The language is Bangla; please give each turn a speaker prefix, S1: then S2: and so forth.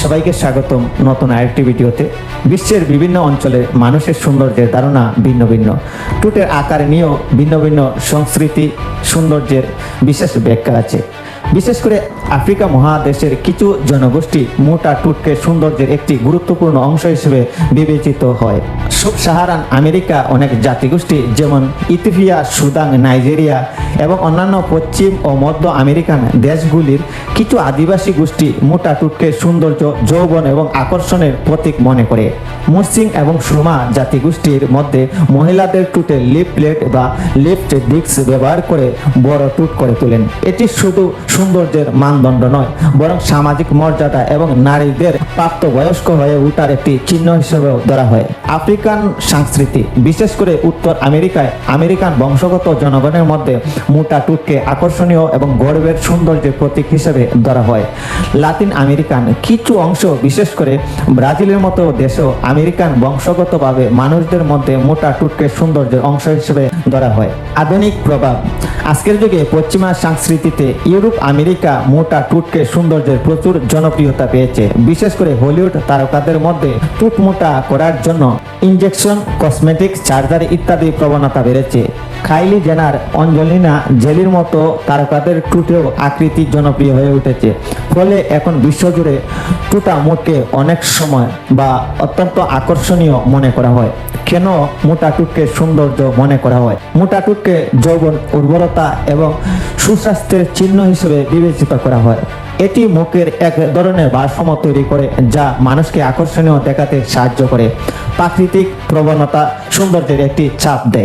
S1: সবাইকে স্বাগতম নতুন আরেকটি ভিডিওতে। বিশ্বের বিভিন্ন অঞ্চলে মানুষের সৌন্দর্যের ধারণা ভিন্ন ভিন্ন। টুটের আকার নিয়েও ভিন্ন ভিন্ন সংস্কৃতি সৌন্দর্যের বিশেষ ব্যাখ্যা আছে। বিশেষ করে আফ্রিকা মহাদেশের কিছু জনগোষ্ঠী মোটা টুটকে সৌন্দর্যের একটি গুরুত্বপূর্ণ অংশ হিসেবে বিবেচিত হয়। সাব সাহারান আমেরিকা অনেক জাতিগোষ্ঠী যেমন ইথিওপিয়া, সুদান, নাইজেরিয়া এবং অন্যান্য পশ্চিম ও মধ্য আমেরিকান দেশগুলির কিছু আদিবাসী গোষ্ঠী মোটা টুটকে সৌন্দর্য, যৌবন এবং আকর্ষণের প্রতীক মনে করে। মুসলিম এবং সুরমা জাতিগোষ্ঠীর মধ্যে মহিলাদের টুটে লিপ প্লেট বা লিফট ডিস্ক ব্যবহার করে বড় টুট করে তোলেন। এটি শুধু সৌন্দর্যের মানদণ্ড নয়, বরং সামাজিক মর্যাদা এবং নারীদের প্রাপ্তবয়স্ক হয়ে ওঠার একটি চিহ্ন হিসেবেও ধরা হয়। আফ্রিকান সংস্কৃতি, বিশেষ করে উত্তর আমেরিকায় আমেরিকান বংশগত জনগণের মধ্যে মোটা টুটকে আকর্ষণীয় এবং গর্বের সৌন্দর্যের প্রতীক হিসেবে ধরা হয়। লাতিন আমেরিকান কিছু অংশ, বিশেষ করে ব্রাজিলের মতো দেশেও আমেরিকান বংশগতভাবে মানুষদের মধ্যে মোটা টুটকে সৌন্দর্যের অংশ হিসেবে ধরা হয়। আধুনিক প্রভাব, আজকের যুগে পশ্চিমা সংস্কৃতিতে ইউরোপ, আমেরিকা মোটা টুটকে সৌন্দর্যের প্রচুর জনপ্রিয়তা পেয়েছে। বিশেষ করে হলিউড তারকাদের মধ্যে টুট মোটা করার জন্য ইনজেকশন, কসমেটিক্স, সার্জারি ইত্যাদি প্রবণতা বেড়েছে। কাইলি জেনার, অঞ্জলিনা জোলির মতো তারকাদের টুটেও আকৃতি জনপ্রিয় হয়ে উঠেছে। ফলে এখন বিশ্বজুড়ে টুটা মুখকে অনেক সময় বা অত্যন্ত আকর্ষণীয় মনে করা হয়। কেন মোটা টুটকে সৌন্দর্য মনে করা হয়? মোটা টুটকে যৌবন, উর্বরতা এবং সুস্বাস্থ্যের চিহ্ন হিসেবে বিবেচিত করা হয়। এটি মুখের এক ধরনের ভারসাম্য তৈরি করে, যা মানুষকে আকর্ষণীয় দেখাতে সাহায্য করে। প্রাকৃতিক প্রবণতা সৌন্দর্যের একটি চাপ দেয়।